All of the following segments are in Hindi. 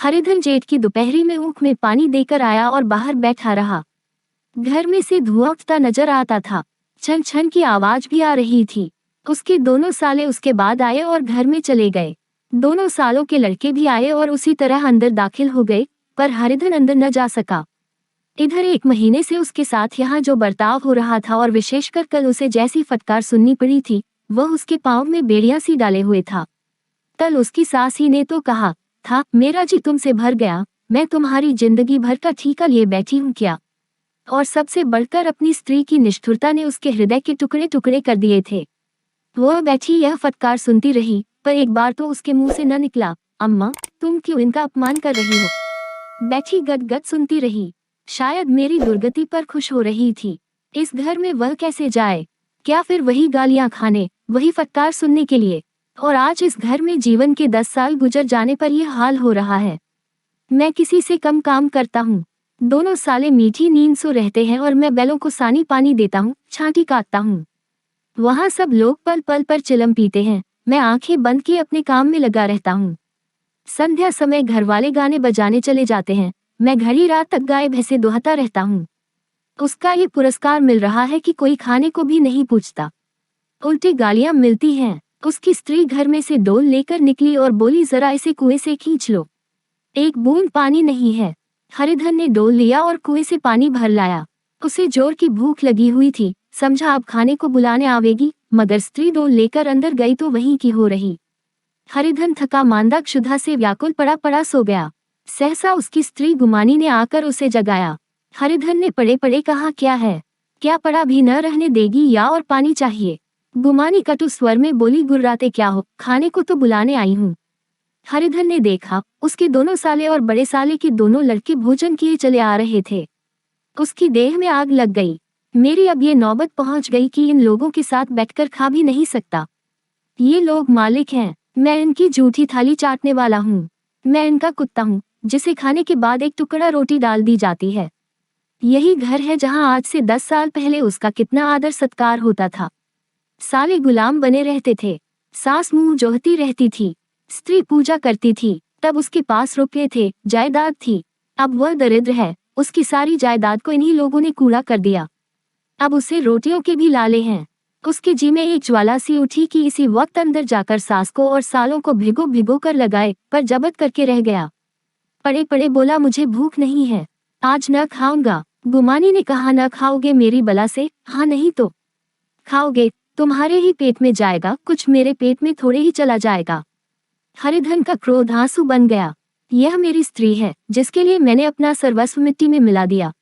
हरिधन जेठ की दोपहरी में ऊख में पानी देकर आया और बाहर बैठा रहा। घर में से धुआं उठता नजर आता था। छन छन की आवाज भी आ रही थी। उसके दोनों साले उसके बाद आए और घर में चले गए। दोनों सालों के लड़के भी आए और उसी तरह अंदर दाखिल हो गए, पर हरिधन अंदर न जा सका। इधर 1 महीने से उसके साथ यहाँ जो बर्ताव हो रहा था और विशेषकर कल उसे जैसी फटकार सुननी पड़ी थी, वह उसके पांव में बेड़ियां सी डाले हुए था। कल उसकी सास ही ने तो कहा था, मेरा जी तुमसे भर गया, मैं तुम्हारी जिंदगी भर का ठीका लिए बैठी हूँ क्या। और सबसे बढ़कर अपनी स्त्री की निष्ठुरता ने उसके हृदय के टुकड़े टुकड़े कर दिए थे। वह बैठी यह फटकार सुनती रही, पर एक बार तो उसके मुंह से न निकला, अम्मा तुम क्यों इनका अपमान कर रही हो। बैठी गदगद सुनती रही। शायद मेरी दुर्गति पर खुश हो रही थी। इस घर में वह कैसे जाए, क्या फिर वही गालियां खाने, वही फटकार सुनने के लिए। और आज इस घर में जीवन के 10 साल गुजर जाने पर यह हाल हो रहा है। मैं किसी से कम काम करता हूँ। दोनों साले मीठी नींद सो रहते हैं और मैं बैलों को सानी पानी देता हूँ, छांटी काटता हूँ। वहाँ सब लोग पल पल पर चिलम पीते हैं, मैं आंखें बंद किए अपने काम में लगा रहता हूँ। संध्या समय घर वाले गाने बजाने चले जाते हैं, मैं घड़ी रात तक गाय भैंसे दुहता रहता हूँ। उसका ये पुरस्कार मिल रहा है कि कोई खाने को भी नहीं पूछता, उल्टी गालियां मिलती हैं। उसकी स्त्री घर में से डोल लेकर निकली और बोली, जरा इसे कुएं से खींच लो, एक बूंद पानी नहीं है। हरिधन ने डोल लिया और कुएं से पानी भर लाया। उसे जोर की भूख लगी हुई थी, समझा अब खाने को बुलाने आवेगी, मगर स्त्री डोल लेकर अंदर गई तो वहीं की हो रही। हरिधन थका मांदा क्षुधा से व्याकुल पड़ा पड़ा सो गया। सहसा उसकी स्त्री गुमानी ने आकर उसे जगाया। हरिधन ने पड़े पड़े कहा, क्या है, क्या पड़ा भी न रहने देगी या और पानी चाहिए। गुमानी कटु स्वर में बोली, गुर्राते क्या हो, खाने को तो बुलाने आई हूँ। हरिधन ने देखा, उसके दोनों साले और बड़े साले के दोनों लड़के भोजन किए चले आ रहे थे। उसकी देह में आग लग गई। मेरी अब ये नौबत पहुंच गई कि इन लोगों के साथ बैठकर खा भी नहीं सकता। ये लोग मालिक हैं, मैं इनकी जूठी थाली चाटने वाला हूँ। मैं इनका कुत्ता हूँ, जिसे खाने के बाद एक टुकड़ा रोटी डाल दी जाती है। यही घर है जहाँ आज से 10 साल पहले उसका कितना आदर सत्कार होता था। साले गुलाम बने रहते थे, सास मुंह जोहती रहती थी, स्त्री पूजा करती थी। तब उसके पास रुपये थे, जायदाद थी। अब वह दरिद्र है, उसकी सारी जायदाद को इन्हीं लोगों ने कूड़ा कर दिया। अब उसे रोटियों के भी लाले हैं। उसके जी में एक ज्वाला सी उठी कि इसी वक्त अंदर जाकर सास को और सालों को भिगो भिगो कर लगाए, पर जबत करके रह गया। पड़े पड़े बोला, मुझे भूख नहीं है, आज न खाऊंगा। गुमानी ने कहा, न खाओगे मेरी बला से। हाँ नहीं तो खाओगे, तुम्हारे ही पेट में जाएगा, कुछ मेरे पेट में थोड़े ही चला जाएगा। हरिधन का क्रोध आंसू बन गया। यह मेरी स्त्री है, जिसके लिए मैंने अपना सर्वस्व मिट्टी में मिला दिया।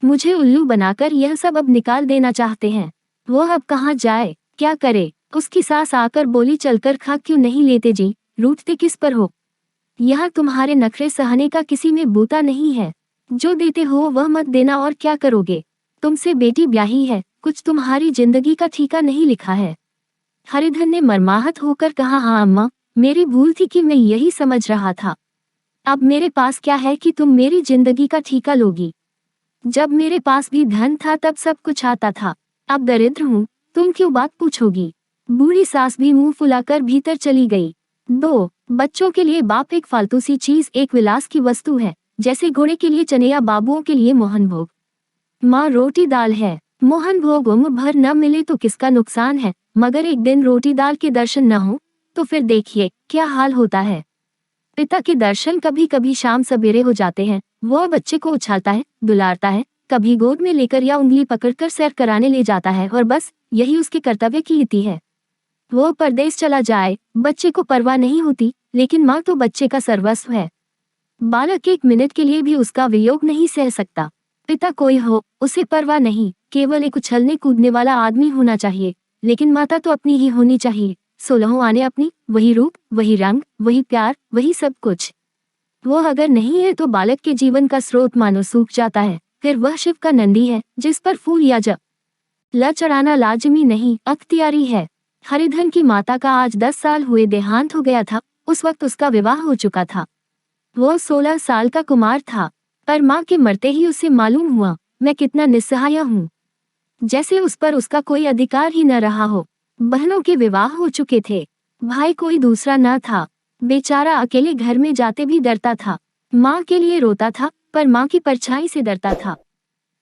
मुझे उल्लू बनाकर यह सब अब निकाल देना चाहते हैं। वह अब कहाँ जाए, क्या करे। उसकी सास आकर बोली, चलकर खा क्यों नहीं लेते जी, रूठते किस पर हो। यहाँ तुम्हारे नखरे सहने का किसी में बूता नहीं है। जो देते हो वह मत देना, और क्या करोगे। तुमसे बेटी ब्याही है, कुछ तुम्हारी जिंदगी का ठीका नहीं लिखा है। हरिधन ने मर्माहत होकर कहा, हाँ अम्मा, मेरी भूल थी कि मैं यही समझ रहा था। अब मेरे पास क्या है कि तुम मेरी जिंदगी का ठीका लोगी। जब मेरे पास भी धन था तब सब कुछ आता था, अब दरिद्र हूँ, तुम क्यों बात पूछोगी। बूढ़ी सास भी मुंह फुलाकर भीतर चली गई। 2 बच्चों के लिए बाप एक फालतू सी चीज, एक विलास की वस्तु है, जैसे घोड़े के लिए चने या बाबुओं के लिए मोहन भोग। माँ रोटी दाल है, मोहन भोग उम्र भर न मिले तो किसका नुकसान है, मगर एक दिन रोटी दाल के दर्शन न हो तो फिर देखिए क्या हाल होता है। पिता के दर्शन कभी कभी शाम सवेरे हो जाते हैं। वह बच्चे को उछालता है, दुलारता है, कभी गोद में लेकर या उंगली पकड़कर सैर कराने ले जाता है, और बस यही उसके कर्तव्य की रीति है। वह परदेश चला जाए, बच्चे को परवाह नहीं होती, लेकिन माँ तो बच्चे का सर्वस्व है। बालक 1 मिनट के लिए भी उसका वियोग नहीं सह सकता। पिता कोई हो, उसे परवाह नहीं, केवल एक उछलने कूदने वाला आदमी होना चाहिए, लेकिन माता तो अपनी ही होनी चाहिए। 16 आने अपनी, वही रूप, वही रंग, वही प्यार, वही सब कुछ। वह अगर नहीं है तो बालक के जीवन का स्रोत मानो सूख जाता है। फिर वह शिव का नंदी है, जिस पर फूल या जब ल चढ़ाना लाजमी नहीं, अख्तियारी है। हरिधन की माता का आज 10 साल हुए देहांत हो गया था। उस वक्त उसका विवाह हो चुका था। वह 16 साल का कुमार था, पर माँ के मरते ही उसे मालूम हुआ, मैं कितना निस्सहाय हूँ, जैसे उस पर उसका कोई अधिकार ही न रहा हो। बहनों के विवाह हो चुके थे, भाई कोई दूसरा न था। बेचारा अकेले घर में जाते भी डरता था। माँ के लिए रोता था, पर माँ की परछाई से डरता था।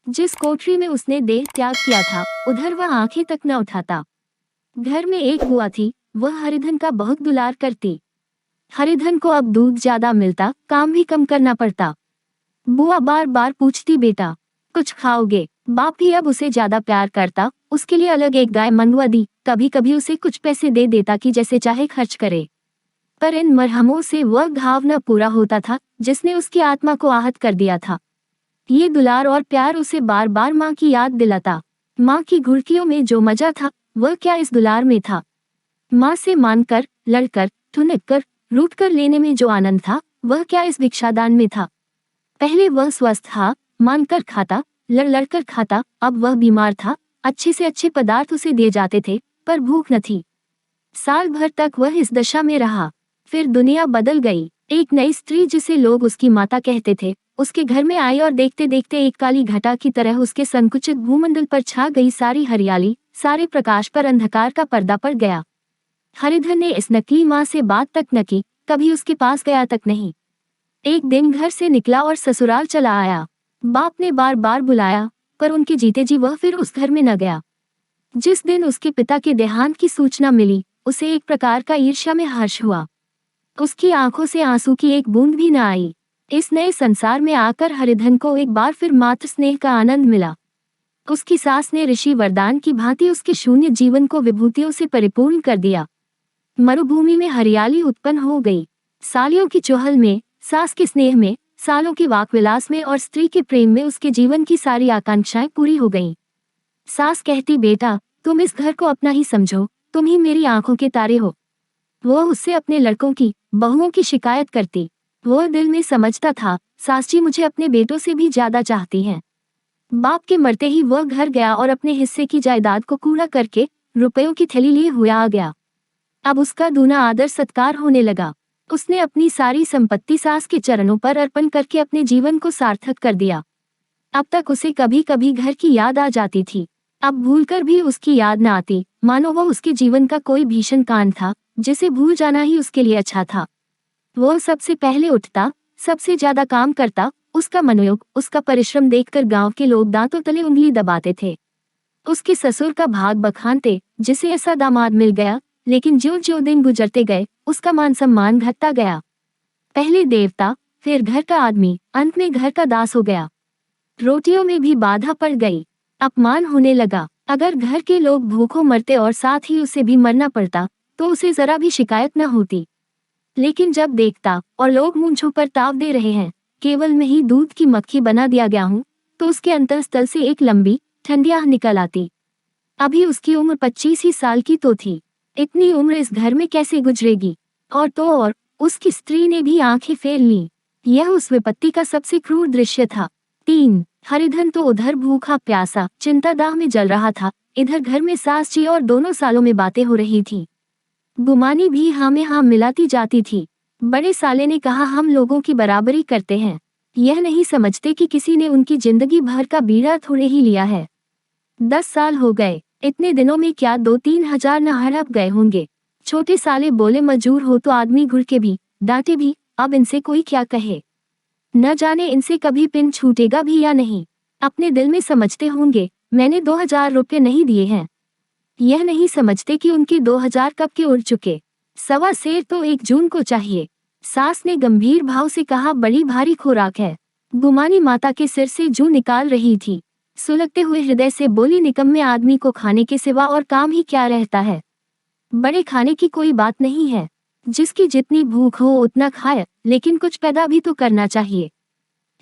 जिस कोठरी में उसने देह त्याग किया था, उधर वह आंखें तक न उठाता। घर में एक बुआ थी, वह हरिधन का बहुत दुलार करती। हरिधन को अब दूध ज्यादा मिलता, काम भी कम करना पड़ता। बुआ बार बार पूछती, बेटा कुछ खाओगे? बाप भी अब उसे ज्यादा प्यार करता, उसके लिए अलग एक गाय मंगवा दी, कभी कभी उसे कुछ पैसे दे देता कि जैसे चाहे खर्च करे। पर इन मरहमों से वह घाव न पूरा होता था, जिसने उसकी आत्मा को आहत कर दिया था। ये दुलार और प्यार उसे बार बार माँ की याद दिलाता। माँ की घुड़कियों में जो मजा था, वह क्या इस दुलार में था? माँ से मानकर, लड़कर, ठुनक कर, रूठ कर लेने में जो आनंद था, वह क्या इस भिक्षादान में था? पहले वह स्वस्थ था, मानकर खाता, लड़ लड़कर खाता, अब वह बीमार था, अच्छे से अच्छे पदार्थ उसे दिए जाते थे, पर भूख न थी। साल भर तक वह इस दशा में रहा। फिर दुनिया बदल गई। एक नई स्त्री, जिसे लोग उसकी माता कहते थे, उसके घर में आई और देखते देखते एक काली घटा की तरह उसके संकुचित भूमंडल पर छा गई। सारी हरियाली, सारे प्रकाश पर अंधकार का पर्दा पड़ गया। हरिधन ने इस नकली माँ से बात तक न की, कभी उसके पास गया तक नहीं। एक दिन घर से निकला और ससुराल चला आया। बाप ने बार बार बुलाया, पर उनके जीते जी वह फिर उस घर में न गया। जिस दिन उसके पिता के देहांत की सूचना मिली, उसे एक प्रकार का ईर्ष्या में हर्ष हुआ। उसकी आंखों से आंसू की एक बूंद भी न आई। इस नए संसार में आकर हरिधन को एक बार फिर मातृ स्नेह का आनंद मिला। उसकी सास ने ऋषि वरदान की भांति उसके शून्य जीवन को विभूतियों से परिपूर्ण कर दिया। मरुभूमि में हरियाली उत्पन्न हो गई। सालियों की चुहल में, सास के स्नेह में, सालों के वाकविलास में और स्त्री के प्रेम में उसके जीवन की सारी आकांक्षाएं पूरी हो गईं। सास कहती, बेटा तुम इस घर को अपना ही समझो, तुम ही मेरी आंखों के तारे हो। वो उससे अपने लड़कों की, बहुओं की शिकायत करती। वो दिल में समझता था, सास जी मुझे अपने बेटों से भी ज्यादा चाहती हैं। बाप के मरते ही वह घर गया और अपने हिस्से की जायदाद को कूड़ा करके रुपयों की थैली लिए हुआ आ गया। अब उसका दूना आदर सत्कार होने लगा। उसने अपनी सारी संपत्ति सास के चरणों पर अर्पण करके अपने जीवन को सार्थक कर दिया। अब तक उसे कभी कभी घर की याद आ जाती थी, अब भूलकर भी उसकी याद न आती, मानो वह उसके जीवन का कोई भीषण कांड था, जिसे भूल जाना ही उसके लिए अच्छा था। वो सबसे पहले उठता, सबसे ज्यादा काम करता, उसका मनोयोग, उसका परिश्रम देखकर गांव के लोग दांतों तले उंगली दबाते थे। उसके ससुर का भाग बखानते, जिसे ऐसा दामाद मिल गया। लेकिन ज्यों ज्यों दिन गुजरते गए, उसका मान सम्मान घटता गया। पहले देवता, फिर घर का आदमी, अंत में घर का दास हो गया। रोटियों में भी बाधा पड़ गई, अपमान होने लगा। अगर घर के लोग भूखों मरते और साथ ही उसे भी मरना पड़ता, तो उसे जरा भी शिकायत न होती। लेकिन जब देखता और लोग मूंछों पर ताव दे रहे हैं, केवल मैं ही दूध की मक्खी बना दिया गया हूँ, तो उसके अंतःस्थल से एक लंबी ठंडी आह निकल आती। अभी उसकी उम्र 25 ही साल की तो थी। इतनी उम्र इस घर में कैसे गुजरेगी? और तो और उसकी स्त्री ने भी आंखें फेर लीं। यह उस विपत्ति का सबसे क्रूर दृश्य था। 3 हरिधन तो उधर भूखा प्यासा चिंतादाह में जल रहा था, इधर घर में सास जी और दोनों सालों में बातें हो रही थी। गुमानी भी हाँ में हाँ मिलाती जाती थी। बड़े साले ने कहा, हम लोगों की बराबरी करते हैं। यह नहीं समझते कि किसी ने उनकी जिंदगी भर का बीड़ा थोड़े ही लिया है। 10 साल हो गए, इतने दिनों में क्या 2-3 हजार न हड़प गए होंगे। छोटे साले बोले, मजूर हो तो आदमी घुड़ के भी, डांटे भी, अब इनसे कोई क्या कहे। न जाने इनसे कभी पिन छूटेगा भी या नहीं। अपने दिल में समझते होंगे, मैंने 2000 रुपये नहीं दिए हैं। यह नहीं समझते कि उनके 2000 कब के उड़ चुके। 1.25 सेर तो 1 जून को चाहिए। सास ने गंभीर भाव से कहा, बड़ी भारी खुराक है। गुमानी माता के सिर से जूं निकाल रही थी। सुलगते हुए हृदय से बोली, निकम्मे आदमी को खाने के सिवा और काम ही क्या रहता है। बड़े खाने की कोई बात नहीं है, जिसकी जितनी भूख हो उतना खाए, लेकिन कुछ पैदा भी तो करना चाहिए।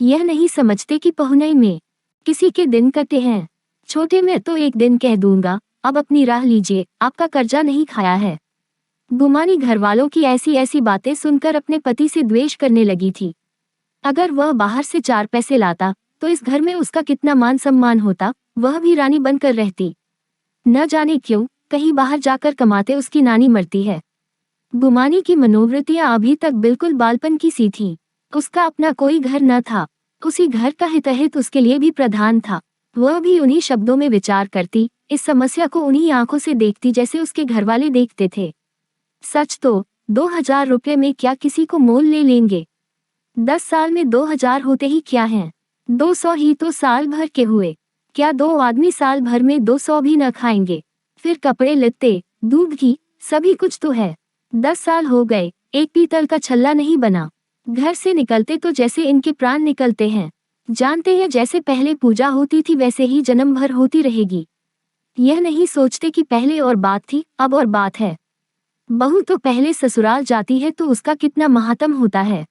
यह नहीं समझते कि पहुनई में किसी के दिन कटे हैं। छोटे में तो 1 दिन कह दूंगा, अब अपनी राह लीजिए, आपका कर्जा नहीं खाया है। गुमानी घरवालों की ऐसी ऐसी बातें सुनकर अपने पति से द्वेष करने लगी थी। अगर वह बाहर से 4 पैसे लाता, तो इस घर में उसका कितना मान सम्मान होता, वह भी रानी बनकर रहती। न जाने क्यों, कहीं बाहर जाकर कमाते उसकी नानी मरती है। गुमानी की मनोवृत्तियां अभी तक बिल्कुल बालपन की सी थीं। उसका अपना कोई घर न था, उसी घर का हितहित उसके लिए भी प्रधान था। वह भी उन्हीं शब्दों में विचार करती, इस समस्या को उन्हीं आंखों से देखती जैसे उसके घरवाले देखते थे। सच तो 2000 रुपये में क्या किसी को मोल ले लेंगे। 10 साल में 2000 होते ही क्या हैं? 200 ही तो साल भर के हुए। क्या 2 आदमी साल भर में 200 भी न खाएंगे? फिर कपड़े लत्ते, दूध घी, सभी कुछ तो है। 10 साल हो गए, एक पीतल का छल्ला नहीं बना। घर से निकलते तो जैसे इनके प्राण निकलते हैं। जानते हैं जैसे पहले पूजा होती थी वैसे ही जन्म भर होती रहेगी। यह नहीं सोचते कि पहले और बात थी, अब और बात है। बहू तो पहले ससुराल जाती है तो उसका कितना महात्म होता है।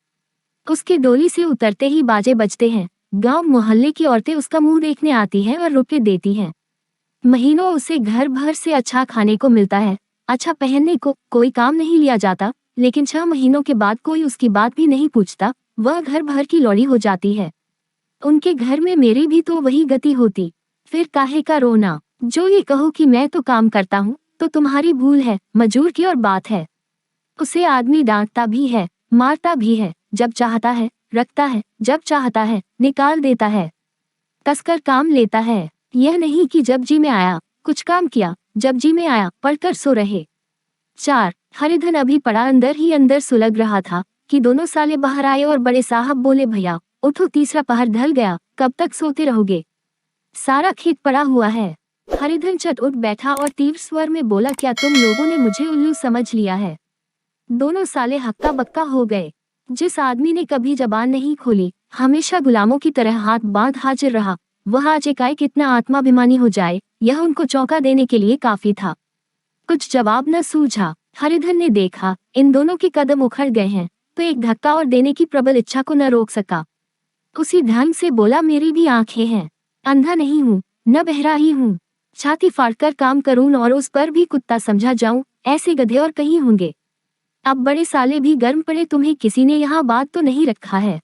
उसके डोली से उतरते ही बाजे बजते हैं। गांव मोहल्ले की औरतें उसका मुंह देखने आती हैं और रुपए देती हैं। महीनों उसे घर भर से अच्छा खाने को मिलता है, अच्छा पहनने को, कोई काम नहीं लिया जाता, लेकिन 6 महीनों के बाद कोई उसकी बात भी नहीं पूछता, वह घर भर की लौड़ी हो जाती है। उनके घर में मेरी भी तो वही गति होती। फिर काहे का रोना? जो ये कहो कि मैं तो काम करता हूँ, तो तुम्हारी भूल है, मजूर की और बात है। उसे आदमी डांटता भी है, मारता भी है, जब चाहता है रखता है, जब चाहता है निकाल देता है, कसकर काम लेता है। यह नहीं कि जब जी में आया कुछ काम किया, जब जी में आया पढ़कर सो रहे। 4 हरिधन अभी पड़ा अंदर ही अंदर सुलग रहा था कि दोनों साले बाहर आए और बड़े साहब बोले, भैया उठो, तीसरा पहर ढल गया, कब तक सोते रहोगे? सारा खेत पड़ा हुआ है। हरिधन चट उठ बैठा और तीव्र स्वर में बोला, क्या तुम लोगों ने मुझे उल्लू समझ लिया है? दोनों साले हक्का बक्का हो गए। जिस आदमी ने कभी जबान नहीं खोली, हमेशा गुलामों की तरह हाथ बांध हाजिर रहा, वह आज एकाएक कितना आत्माभिमानी हो जाए, यह उनको चौंका देने के लिए काफी था। कुछ जवाब न सूझा। हरिधन ने देखा इन दोनों के कदम उखड़ गए हैं, तो एक धक्का और देने की प्रबल इच्छा को न रोक सका। उसी ढंग से बोला, मेरी भी आंखें हैं, अंधा नहीं हूँ, न बहरा ही हूँ। छाती फाड़कर काम करूँ और उस पर भी कुत्ता समझा जाऊं, ऐसे गधे और कहीं होंगे। अब बड़े साले भी गर्म पड़े, तुम्हें किसी ने यहाँ बात तो नहीं रखा है?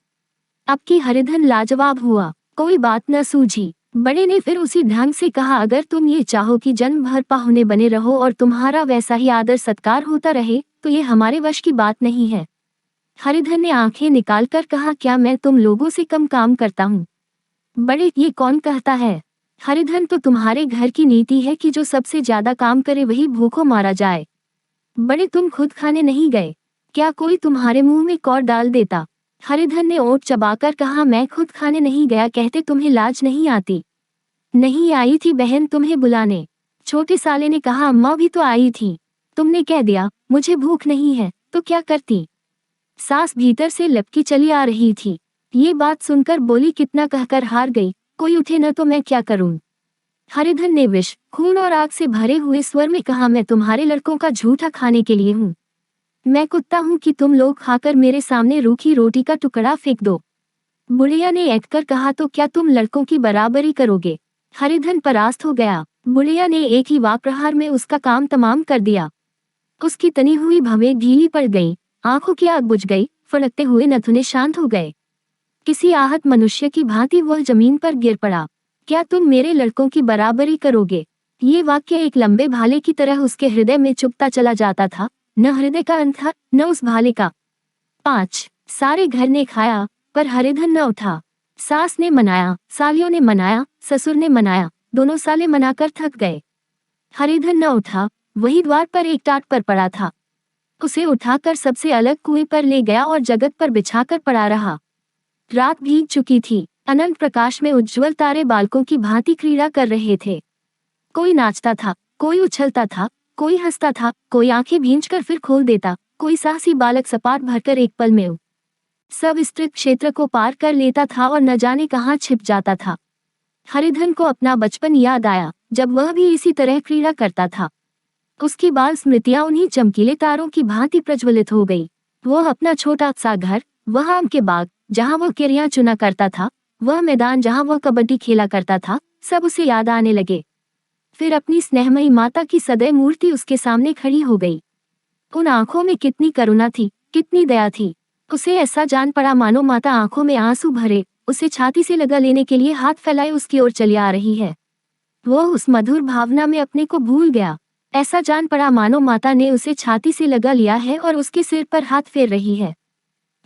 अब की हरिधन लाजवाब हुआ, कोई बात न सूझी। बड़े ने फिर उसी ढंग से कहा, अगर तुम ये चाहो कि जन्म भर पाहुने बने रहो और तुम्हारा वैसा ही आदर सत्कार होता रहे, तो ये हमारे वश की बात नहीं है। हरिधन ने आंखें निकालकर कहा, क्या मैं तुम लोगों से कम काम करता हूँ? बड़े, ये कौन कहता है? हरिधन, तो तुम्हारे घर की नीति है कि जो सबसे ज्यादा काम करे वही भूखों मारा जाए। बड़े, तुम खुद खाने नहीं गए? क्या कोई तुम्हारे मुंह में कौर डाल देता? हरिधन ने ओठ चबाकर कहा, मैं खुद खाने नहीं गया कहते तुम्हें लाज नहीं आती? नहीं आई थी बहन तुम्हें बुलाने। छोटे साले ने कहा, अम्मा भी तो आई थी, तुमने कह दिया मुझे भूख नहीं है, तो क्या करती? सास भीतर से लपकी चली आ रही थी। ये बात सुनकर बोली, कितना कहकर हार गई, कोई उठे न तो मैं क्या करूं? हरिधन ने विष, खून और आग से भरे हुए स्वर में कहा, मैं तुम्हारे लड़कों का झूठा खाने के लिए हूँ। मैं कुत्ता हूँ कि तुम लोग खाकर मेरे सामने रूखी रोटी का टुकड़ा फेंक दो? बुढ़िया ने ऐंठकर कहा, तो क्या तुम लड़कों की बराबरी करोगे? हरिधन परास्त हो गया। बुढ़िया ने एक ही वाक प्रहार में उसका काम तमाम कर दिया। उसकी तनी हुई भवें ढीली पड़ गईं, आंखों की आग बुझ गई, फड़कते हुए नथुने शांत हो गए। किसी आहत मनुष्य की भांति वह जमीन पर गिर पड़ा। क्या तुम मेरे लड़कों की बराबरी करोगे? ये वाक्य एक लंबे भाले की तरह उसके हृदय में चुभता चला जाता था, न हृदय का अंत था, न उस भाले का। 5 सारे घर ने खाया, पर हरिधन न उठा। सास ने मनाया, सालियों ने मनाया, ससुर ने मनाया, दोनों साले मनाकर थक गए। हरिधन न उठा, वही द्वार पर एक टाट पर पड़ा था। उसे उठाकर सबसे अलग कुएं पर ले गया और जगत पर बिछाकर पड़ा रहा। रात भीग चुकी थी। अनंत प्रकाश में उज्ज्वल तारे बालकों की भांति क्रीड़ा कर रहे थे। कोई नाचता था, कोई उछलता था, कोई हंसता था, कोई आंखें भींचकर फिर खोल देता, कोई साहसी बालक सपाट भरकर एक पल में सब विस्तृत क्षेत्र को पार कर लेता था और न जाने कहाँ छिप जाता था। हरिधन को अपना बचपन याद आया, जब वह भी इसी तरह क्रीड़ा करता था। उसकी बाल स्मृतियां उन्हीं चमकीले तारों की भांति प्रज्वलित हो गई। वह अपना छोटा सा घर, वह आम के बाग जहाँ वह केरियां चुना करता था, वह मैदान जहाँ वह कबड्डी खेला करता था, सब उसे याद आने लगे। फिर अपनी स्नेहमयी माता की सदैव मूर्ति उसके सामने खड़ी हो गई। उन आंखों में कितनी करुणा थी, कितनी दया थी। उसे ऐसा जान पड़ा मानो माता आंखों में आंसू भरे उसे छाती से लगा लेने के लिए हाथ फैलाए उसकी ओर चली आ रही है। वह उस मधुर भावना में अपने को भूल गया। ऐसा जान पड़ा मानो माता ने उसे छाती से लगा लिया है और उसके सिर पर हाथ फेर रही है।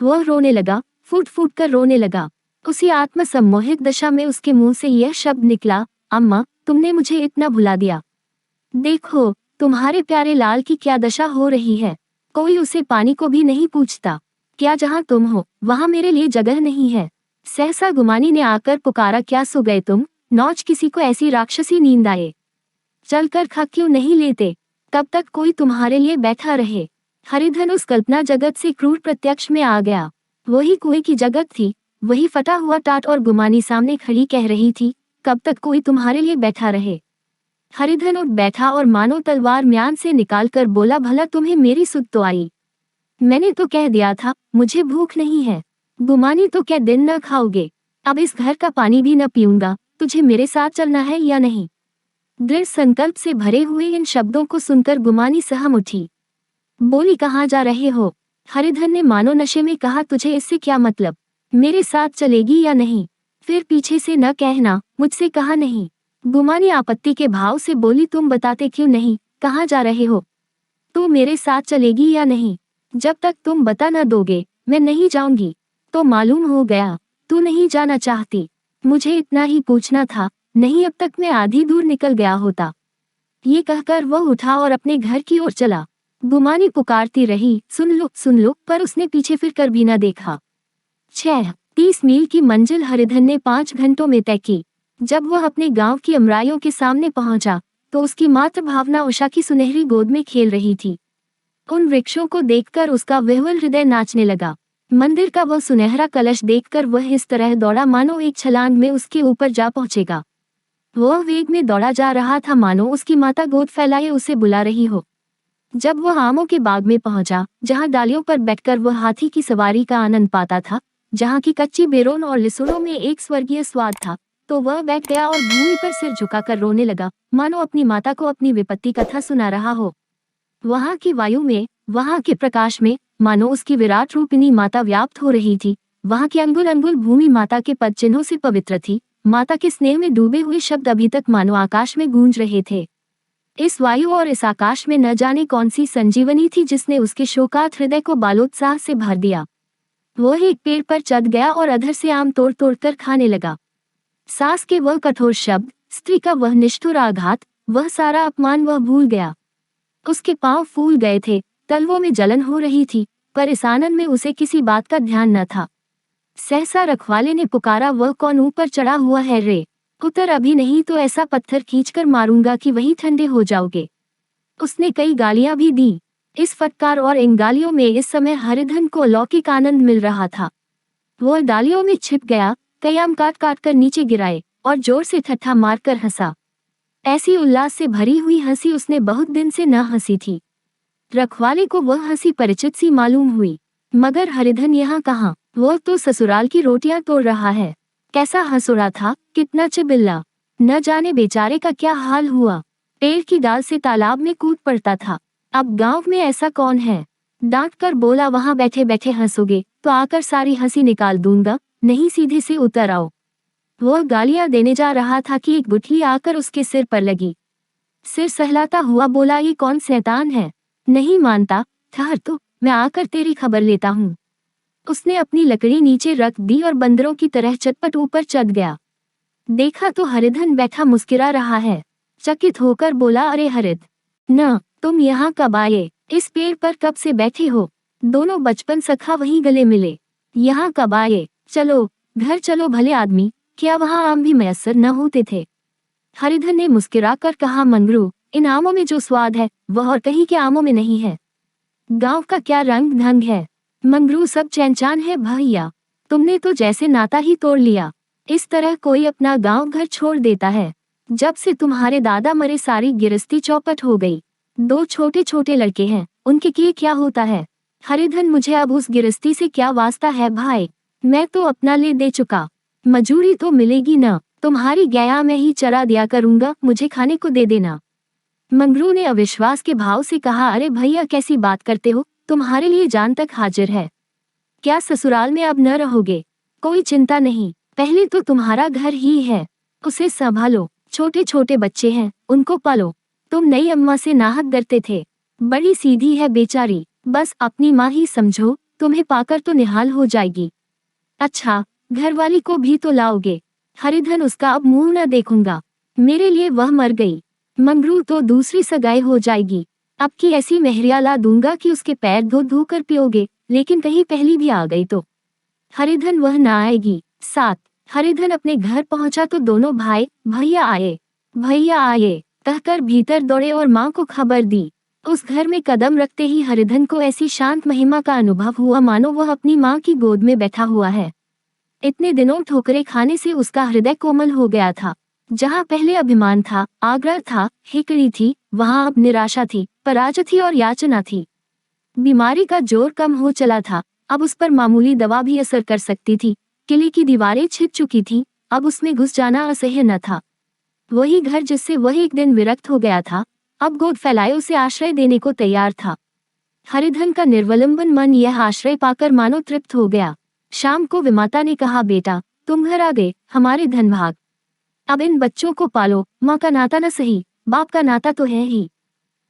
वह रोने लगा, फूट फूट कर रोने लगा। उसी आत्मसम्मोहित दशा में उसके मुंह से यह शब्द निकला, अम्मा तुमने मुझे इतना भुला दिया। देखो तुम्हारे प्यारे लाल की क्या दशा हो रही है। कोई उसे पानी को भी नहीं पूछता। क्या जहाँ तुम हो वहाँ मेरे लिए जगह नहीं है? सहसा गुमानी ने आकर पुकारा, क्या सो गए तुम? नौच किसी को ऐसी राक्षसी नींद आए? चलकर खा क्यों नहीं लेते? कब तक कोई तुम्हारे लिए बैठा रहे? हरिधन उस कल्पना जगत से क्रूर प्रत्यक्ष में आ गया। वही कुएं की जगत थी, वही फटा हुआ टाट, और गुमानी सामने खड़ी कह रही थी, कब तक कोई तुम्हारे लिए बैठा रहे? हरिधन उठ बैठा और मानो तलवार म्यान से निकालकर बोला, भला तुम्हें मेरी सुध तो आई? मैंने तो कह दिया था मुझे भूख नहीं है। गुमानी तो क्या दिन न खाओगे? अब इस घर का पानी भी न पीऊंगा। तुझे मेरे साथ चलना है या नहीं? दृढ़ संकल्प से भरे हुए इन शब्दों को सुनकर गुमानी सहम उठी। बोली, कहाँ जा रहे हो? हरिधन ने मानो नशे में कहा, तुझे इससे क्या मतलब? मेरे साथ चलेगी या नहीं? फिर पीछे से न कहना मुझसे कहा नहीं। गुमानी आपत्ति के भाव से बोली, तुम बताते क्यों नहीं, कहाँ जा रहे हो? तू मेरे साथ चलेगी या नहीं? जब तक तुम बता न दोगे मैं नहीं जाऊंगी। तो मालूम हो गया तू नहीं जाना चाहती। मुझे इतना ही पूछना था, नहीं अब तक मैं आधी दूर निकल गया होता। ये कहकर वह उठा और अपने घर की ओर चला। गुमानी पुकारती रही, सुन लो, पर उसने पीछे फिर कर भी न देखा। 30 मील की मंजिल हरिधन ने 5 घंटों में तय की। जब वह अपने गांव की अमराइयों के सामने पहुंचा तो उसकी मातृ भावना उषा की सुनहरी गोद में खेल रही थी। उन वृक्षों को देखकर उसका विह्वल हृदय नाचने लगा। मंदिर का वह सुनहरा कलश देखकर वह इस तरह दौड़ा मानो एक छलांग में उसके ऊपर जा पहुंचेगा। वह वेग में दौड़ा जा रहा था मानो उसकी माता गोद फैलाए उसे बुला रही हो। जब वह आमों के बाग में पहुंचा, जहां डालियों पर बैठकर वह हाथी की सवारी का आनंद पाता था, जहां की कच्ची बेरोन और लिसुड़ों में एक स्वर्गीय स्वाद था, तो वह बैठ गया और भूमि पर सिर झुकाकर रोने लगा, मानो अपनी माता को अपनी विपत्ति कथा सुना रहा हो। वहां की वायु में, वहां के प्रकाश में मानो उसकी विराट रूपिणी माता व्याप्त हो रही थी। वहां की अंगुल अंगुल भूमि माता के पद चिन्हों से पवित्र थी। माता के स्नेह में डूबे हुए शब्द अभी तक मानो आकाश में गूंज रहे थे। इस वायु और इस आकाश में न जाने कौन सी संजीवनी थी जिसने उसके शोकार्त हृदय को बालोत्साह से भर दिया। वह एक पेड़ पर चढ़ गया और अधर से आम तोड़ तोड़ कर खाने लगा। सास के वह कठोर शब्द, स्त्री का वह निष्ठुर आघात, वह सारा अपमान वह भूल गया। उसके पांव फूल गए थे, तलवों में जलन हो रही थी, पर इस आनंद में उसे किसी बात का ध्यान न था। सहसा रखवाले ने पुकारा, वह कौन ऊपर चढ़ा हुआ है रे? उतर अभी, नहीं तो ऐसा पत्थर खींचकर मारूंगा कि वहीं ठंडे हो जाओगे। उसने कई गालियां भी दी। इस फटकार और इन गालियों में इस समय हरिधन को अलौकिक आनंद मिल रहा था। वह डालियों में छिप गया, कई आम काट काट कर नीचे गिराए और जोर से ठट्ठा मारकर हंसा। ऐसी उल्लास से भरी हुई हंसी उसने बहुत दिन से न हंसी थी। रखवाले को वह हंसी परिचित सी मालूम हुई, मगर हरिधन यहाँ कहाँ? वह तो ससुराल की रोटियां तोड़ रहा है। कैसा हंस उड़ा था, कितना चिबिल्ला! न जाने बेचारे का क्या हाल हुआ। पेड़ की डाल से तालाब में कूद पड़ता था। अब गांव में ऐसा कौन है? डांट कर बोला, वहां बैठे बैठे हंसोगे तो आकर सारी हंसी निकाल दूंगा, नहीं सीधे से उतर आओ। वह गालियां देने जा रहा था कि एक गुठली आकर उसके सिर पर लगी। सिर सहलाता हुआ बोला, ये कौन शैतान है? नहीं मानता? ठहर तो, मैं आकर तेरी खबर लेता हूँ। उसने अपनी लकड़ी नीचे रख दी और बंदरों की तरह चटपट ऊपर चढ़ गया। देखा तो हरिधन बैठा मुस्कुरा रहा है। चकित होकर बोला, अरे हरिद, न तुम यहाँ कब आए? इस पेड़ पर कब से बैठे हो? दोनों बचपन सखा वहीं गले मिले। यहाँ कब आए? चलो घर चलो भले आदमी, क्या वहाँ आम भी मैसर न होते थे? हरिधन ने मुस्कुराकर कहा, मंगरू, इन आमों में जो स्वाद है वह और कहीं के आमों में नहीं है। गांव का क्या रंग ढंग है, मंगरू सब चैनचान है भैया। तुमने तो जैसे नाता ही तोड़ लिया। इस तरह कोई अपना गांव घर छोड़ देता है? जब से तुम्हारे दादा मरे सारी गिरस्ती चौपट हो गई। 2 छोटे छोटे लड़के हैं, उनके किए क्या होता है? हरिधन, मुझे अब उस गिरस्ती से क्या वास्ता है भाई? मैं तो अपना ले दे चुका। मजूरी तो मिलेगी न, तुम्हारी गया मैं ही चरा दिया करूंगा, मुझे खाने को दे देना। मंगरू ने अविश्वास के भाव से कहा, अरे भैया कैसी बात करते हो, तुम्हारे लिए जान तक हाजिर है। क्या ससुराल में अब न रहोगे? कोई चिंता नहीं, पहले तो तुम्हारा घर ही है, उसे संभालो। छोटे छोटे बच्चे हैं, उनको पालो। तुम नई अम्मा से नाहक डरते थे, बड़ी सीधी है बेचारी, बस अपनी माँ ही समझो, तुम्हें पाकर तो निहाल हो जाएगी। अच्छा, घरवाली को भी तो लाओगे? हरिधन, उसका अब मुंह न देखूंगा, मेरे लिए वह मर गई। मंगरू तो दूसरी सगाई हो जाएगी, अब की ऐसी मेहरिया ला दूंगा कि उसके पैर धो धो कर पियोगे, लेकिन कहीं पहली भी आ गई तो हरिधन वह ना आएगी। 7 हरिधन अपने घर पहुंचा तो दोनों भाई भैया आए कहकर भीतर दौड़े और माँ को खबर दी। उस घर में कदम रखते ही हरिधन को ऐसी शांत महिमा का अनुभव हुआ मानो वह अपनी माँ की गोद में बैठा हुआ है। इतने दिनों ठोकरें खाने से उसका हृदय कोमल हो गया था। जहाँ पहले अभिमान था, आग्रह था, हिकड़ी थी, वहाँ अब निराशा थी, पराजय थी और याचना थी। बीमारी का जोर कम हो चला था, अब उस पर मामूली दवा भी असर कर सकती थी। किले की दीवारें छिद चुकी थीं, अब उसमें घुस जाना असह्य न था। वही घर जिससे वह एक दिन विरक्त हो गया था, अब गोद फैलाए उसे आश्रय देने को तैयार था। हरिधन का निर्वलंबन मन यह आश्रय पाकर मानो तृप्त हो गया। शाम को विमाता ने कहा, बेटा तुम घर आ गए, हमारे धन भाग। अब इन बच्चों को पालो, माँ का नाता न सही, बाप का नाता तो है ही।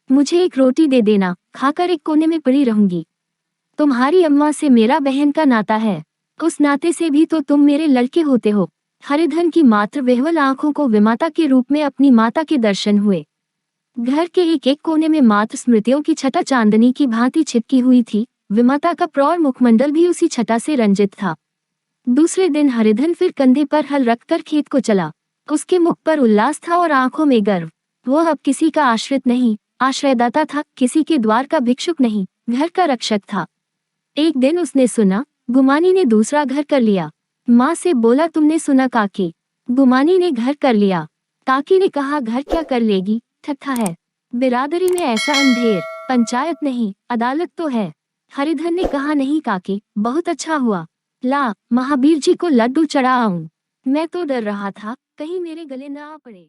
मुझे एक रोटी दे देना, खाकर एक कोने में पड़ी रहूंगी। तुम्हारी अम्मा से मेरा बहन का नाता है, उस नाते से भी तो तुम मेरे लड़के होते हो। हरिधन की मात्र विह्वल आंखों को विमाता के रूप में अपनी माता के दर्शन हुए। घर के एक एक कोने में मात्र स्मृतियों की छटा चांदनी की भांति छिपकी हुई थी। विमाता का प्रौढ़ मुखमंडल भी उसी छटा से रंजित था। दूसरे दिन हरिधन फिर कंधे पर हल रखकर खेत को चला। उसके मुख पर उल्लास था और आंखों में गर्व। वह अब किसी का आश्रित नहीं, आश्रयदाता था, किसी के द्वार का भिक्षुक नहीं, घर का रक्षक था। एक दिन उसने सुना, गुमानी ने दूसरा घर कर लिया। माँ से बोला, तुमने सुना काकी, गुमानी ने घर कर लिया। काकी ने कहा, घर क्या कर लेगी, ठट्ठा है। बिरादरी में ऐसा अंधेर, पंचायत नहीं अदालत तो है। हरिधन ने कहा, नहीं काकी, बहुत अच्छा हुआ। ला महावीर जी को लड्डू चढ़ा आऊं। मैं तो डर रहा था कहीं मेरे गले न आ पड़े।